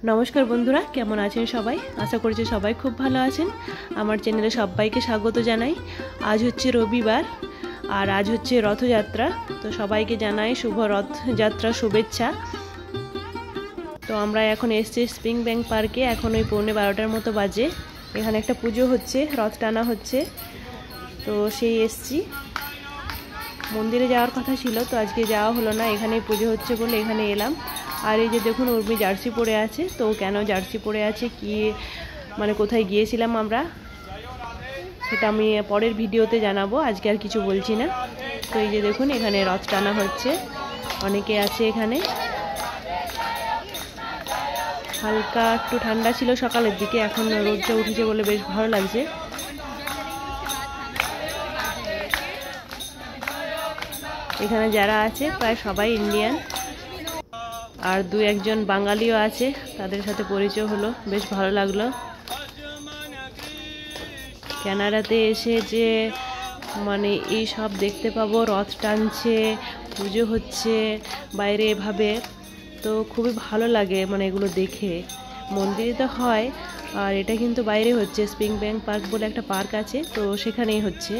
नमस्कार बंधुरा केमन आছেন সবাই आशा করছি সবাই খুব ভালো আছেন। আমার চ্যানেলে সবাইকে স্বাগত জানাই। আজ হচ্ছে রবিবার আর আজ হচ্ছে রথযাত্রা, তো সবাইকে জানাই শুভ রথযাত্রা শুভেচ্ছা। তো আমরা এখন এসেছি স্প্রিং ব্যাংক পার্কে, এখন ওই 11:15 মতো বাজে। এখানে একটা পুজো হচ্ছে, রথ টানা হচ্ছে, তো সেই এসেছি। মন্দিরে যাওয়ার কথা ছিল, তো আজকে যাওয়া হলো না, এখানেই পুজো হচ্ছে বলে এখানে এলাম। আর এই যে দেখুন উর্মি জার্সি পরে আছে, তো কেন জার্সি পরে আছে কি মানে কোথায় গিয়েছিলাম আমরা সেটা আমি পরের ভিডিওতে জানাবো, আজকে আর কিছু বলছি না। তো এই যে দেখুন এখানে রথ টানা হচ্ছে, অনেকে আছে এখানে। হালকা একটু ঠান্ডা ছিল সকালের দিকে, এখন রোদটা উঠেছে বলে বেশ ভালো লাগছে। এখানে যারা আছে প্রায় সবাই ইন্ডিয়ান, আর দু একজন বাঙালিও আছে, তাদের সাথে পরিচয় হলো, বেশ ভালো লাগলো। কানাডাতে এসে যে মানে এই সব দেখতে পাবো, রথ টানছে, পুজো হচ্ছে বাইরে এভাবে, তো খুবই ভালো লাগে মানে এগুলো দেখে। মন্দিরে তো হয়, আর এটা কিন্তু বাইরে হচ্ছে, স্প্রিং ব্যাংক পার্ক বলে একটা পার্ক আছে, তো সেখানেই হচ্ছে।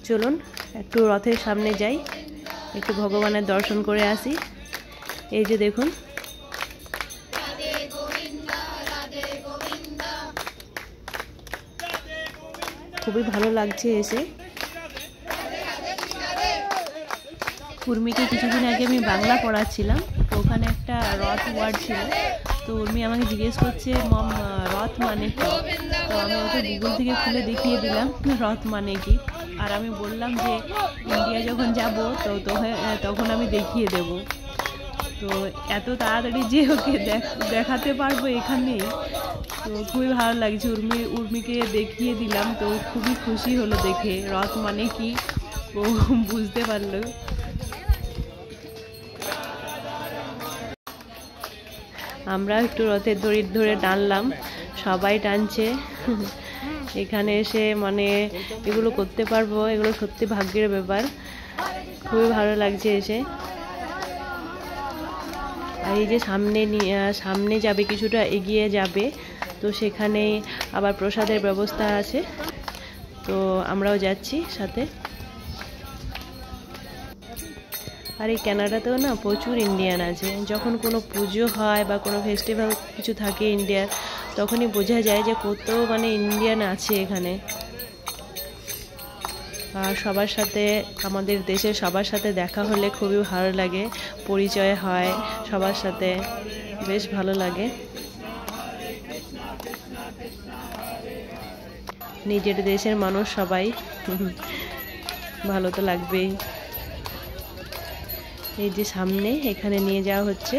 চলুন একটু রথের সামনে যাই, একটু ভগবানের দর্শন করে আসি। এই যে দেখুন খুবই ভালো লাগছে এসে। উর্মিকে কিছুদিন আগে আমি বাংলা পড়াচ্ছিলাম, তো ওখানে একটা রথ ওয়ার্ড ছিল, তো উর্মি আমাকে জিজ্ঞেস করছে মম রথ মানে কি, তো আমি ওকে গুগল থেকে খুলে দেখিয়ে দিলাম রথ মানে কি। আর আমি বললাম যে ইন্ডিয়া যখন যাব তো তখন আমি দেখিয়ে দেব। তো এত তাড়াতাড়ি যে ওকে দেখাতে পারবো এখানেই, তো খুবই ভালো লাগছে। উর্মিকে দেখিয়ে দিলাম, তো খুবই খুশি হলো দেখে রথ মানে কি ও বুঝতে পারলো। আমরা একটু রথের দড়ি ধরে টানলাম, সবাই টানছে। এখানে এসে মানে এগুলো করতে পারবো, এগুলো সত্যি ভাগ্যের ব্যাপার, খুবই ভালো লাগছে এসে। আর এই যে সামনে যাবে, কিছুটা এগিয়ে যাবে, তো সেখানে আবার প্রসাদের ব্যবস্থা আছে, তো আমরাও যাচ্ছি সাথে। আর এই কানাডাতেও না প্রচুর ইন্ডিয়ান আছে, যখন কোনো পুজো হয় বা কোনো ফেস্টিভ্যাল কিছু থাকে ইন্ডিয়ার, তখনই বোঝা যায় যে কত মানে ইন্ডিয়ান আছে এখানে। আর সবার সাথে, আমাদের দেশের সবার সাথে দেখা হলে খুবই ভালো লাগে, পরিচয় হয় সবার সাথে, বেশ ভালো লাগে। নিজের দেশের মানুষ সবাই, ভালো তো লাগবেই। এই যে সামনে এখানে নিয়ে যাওয়া হচ্ছে।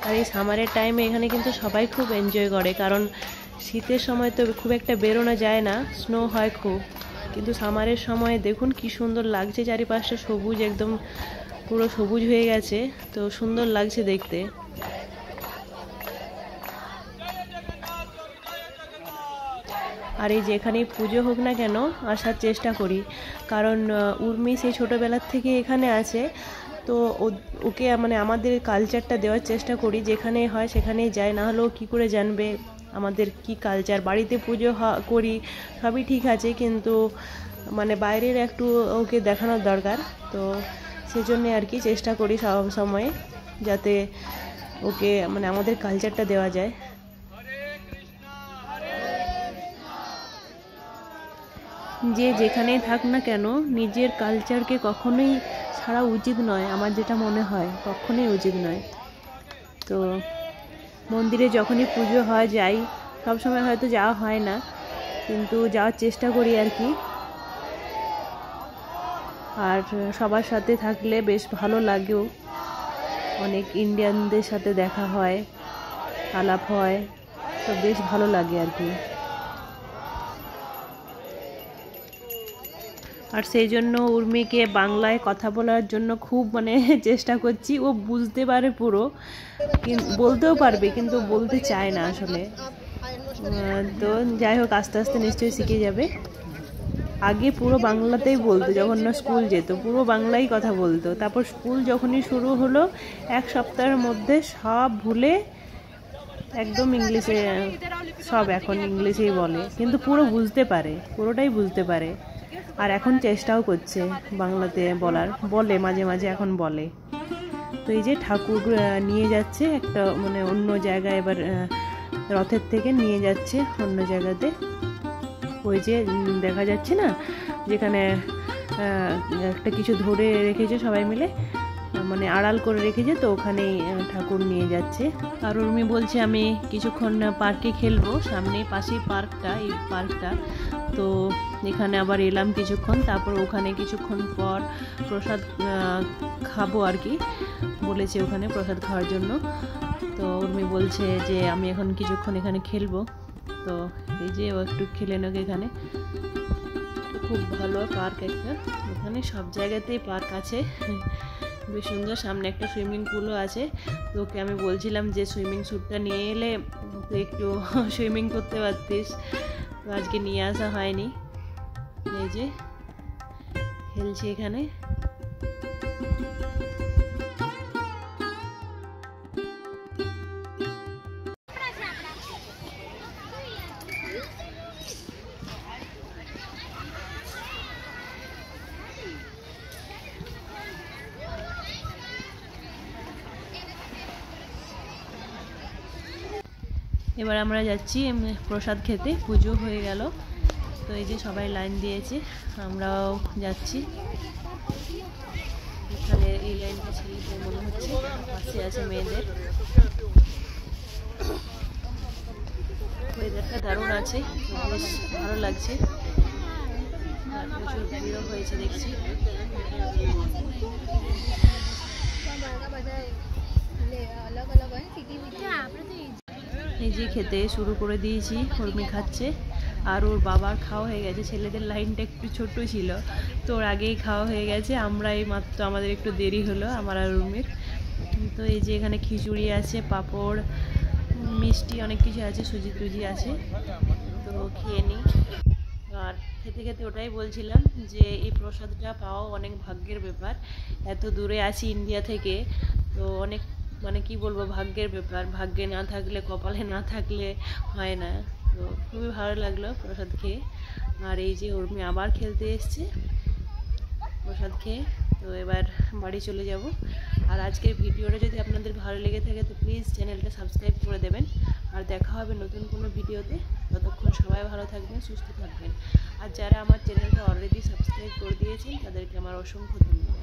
আর এই সামারের টাইমে এখানে কিন্তু সবাই খুব এনজয় করে, কারণ শীতের সময় তো খুব একটা বেরোনো যায় না, স্নো হয় খুব, কিন্তু সামারের সময় দেখুন কি সুন্দর লাগছে, চারিপাশটা সবুজ, একদম পুরো সবুজ হয়ে গেছে, তো সুন্দর লাগছে দেখতে। আর এই যেখানেই পুজো হোক না কেন আসার চেষ্টা করি, কারণ উর্মি সেই ছোটোবেলার থেকে এখানে আছে, তো ওকে মানে আমাদের কালচারটা দেওয়ার চেষ্টা করি, যেখানে হয় সেখানেই যায়, না হলেও কী করে জানবে আমাদের কি কালচার। বাড়িতে পুজো করি সবই ঠিক আছে, কিন্তু মানে বাইরের একটু ওকে দেখানোর দরকার, তো সেজন্য আর কি চেষ্টা করি সব সময় যাতে ওকে মানে আমাদের কালচারটা দেওয়া যায়। যে যেখানেই থাক না কেন নিজের কালচারকে কখনোই ছাড়া উচিত নয়, আমার যেটা মনে হয় কখনোই উচিত নয়। তো মন্দিরে যখনই পুজো হয় যাই, সব সময় হয়তো যাওয়া হয় না, কিন্তু যাওয়ার চেষ্টা করি আর কি। আর সবার সাথে থাকলে বেশ ভালো লাগেও, অনেক ইন্ডিয়ানদের সাথে দেখা হয়, আলাপ হয়, তো বেশ ভালো লাগে আর কি। আর সেই জন্য উর্মিকে বাংলায় কথা বলার জন্য খুব চেষ্টা করছি। ও বুঝতে পারে পুরো, বলতেও পারবে, কিন্তু বলতে চায় না আসলে। তো যাই হোক, আস্তে আস্তে নিশ্চয়ই শিখে যাবে। আগে পুরো বাংলাতেই বলতো, যখন না স্কুল যেত পুরো বাংলাই কথা বলতো। তারপর স্কুল যখনই শুরু হলো, এক সপ্তাহের মধ্যে সব ভুলে একদম ইংলিশে, সব এখন ইংলিশেই বলে, কিন্তু পুরো বুঝতে পারে, পুরোটাই বুঝতে পারে। আর এখন চেষ্টাও করছে বাংলাতে বলে মাঝে মাঝে এখন বলে। তো এই যে ঠাকুর নিয়ে যাচ্ছে একটা অন্য জায়গায়, এবার রথের থেকে নিয়ে যাচ্ছে অন্য জায়গাতে। ওই যে দেখা যাচ্ছে না, যেখানে একটা কিছু ধরে রেখেছে সবাই মিলে, আড়াল করে রেখেছে, তো ওখানেই ঠাকুর নিয়ে যাচ্ছে। আর উর্মি বলছে আমি কিছুক্ষণ পার্কে খেলবো, সামনে পাশেই পার্কটা, এই পার্কটা, তো এখানে আবার এলাম কিছুক্ষণ, তারপর ওখানে কিছুক্ষণ পর প্রসাদ খাবো আর কি, বলেছে ওখানে প্রসাদ খাওয়ার জন্য। তো উর্মি বলছে যে আমি এখন কিছুক্ষণ এখানে খেলবো। তো এই যে ও একটু খেলে নেক এখানে, খুব ভালো পার্ক একটা, এখানে সব জায়গাতেই পার্ক আছে, বেশ সুন্দর। সামনে একটা সুইমিং পুলও আছে। তো ওকে আমি বলছিলাম যে সুইমিং স্যুটটা নিয়ে এলে তো একটু সুইমিং করতে পারতিস, তো আজকে নিয়ে আসা হয়নি। এই যে খেলছি এখানে। এবার আমরা যাচ্ছি প্রসাদ খেতে, পুজো হয়ে গেল। তো এই যে সবাই লাইন দিয়েছে, আমরাও যাচ্ছি। এখানে এই লাইনটা ছেলেদের মনে হচ্ছে, পাশে আছে মেয়েদের। ওয়েদারটা দারুণ আছে, বেশ ভালো লাগছে, আর প্রচুর ভিড়ও হয়েছে দেখছি। এই যে খেতে শুরু করে দিয়েছি, উর্মি খাচ্ছে, আর ওর বাবার খাওয়া হয়ে গেছে। ছেলেদের লাইনটা একটু ছোট ছিল, তো ওর আগেই খাওয়া হয়ে গেছে, আমরা এই মাত্র, আমাদের একটু দেরি হলো আমার আর উর্মির। তো এই যে এখানে খিচুড়ি আছে, পাঁপড়, মিষ্টি, অনেক কিছু আছে, সুজি টুজি আছে, তো খেয়ে নিই। আর খেতে খেতে ওটাই বলছিলাম যে এই প্রসাদটা পাওয়া অনেক ভাগ্যের ব্যাপার। এত দূরে আছি ইন্ডিয়া থেকে, তো অনেক কি বলবো, ভাগ্যের ব্যাপার। ভাগ্যে না থাকলে, কপালে না থাকলে হয় না। তো খুবই ভালো লাগলো প্রসাদ খেয়ে। আর এই যে উর্মি আবার খেলতে এসছে প্রসাদ খেয়ে। তো এবার বাড়ি চলে যাব। আর আজকের ভিডিওটা যদি আপনাদের ভালো লেগে থাকে তো প্লিজ চ্যানেলটা সাবস্ক্রাইব করে দেবেন। আর দেখা হবে নতুন কোনো ভিডিওতে। ততক্ষণ সবাই ভালো থাকবেন, সুস্থ থাকবেন। আর যারা আমার চ্যানেলটা অলরেডি সাবস্ক্রাইব করে দিয়েছেন তাদেরকে আমার অসংখ্য ধন্যবাদ।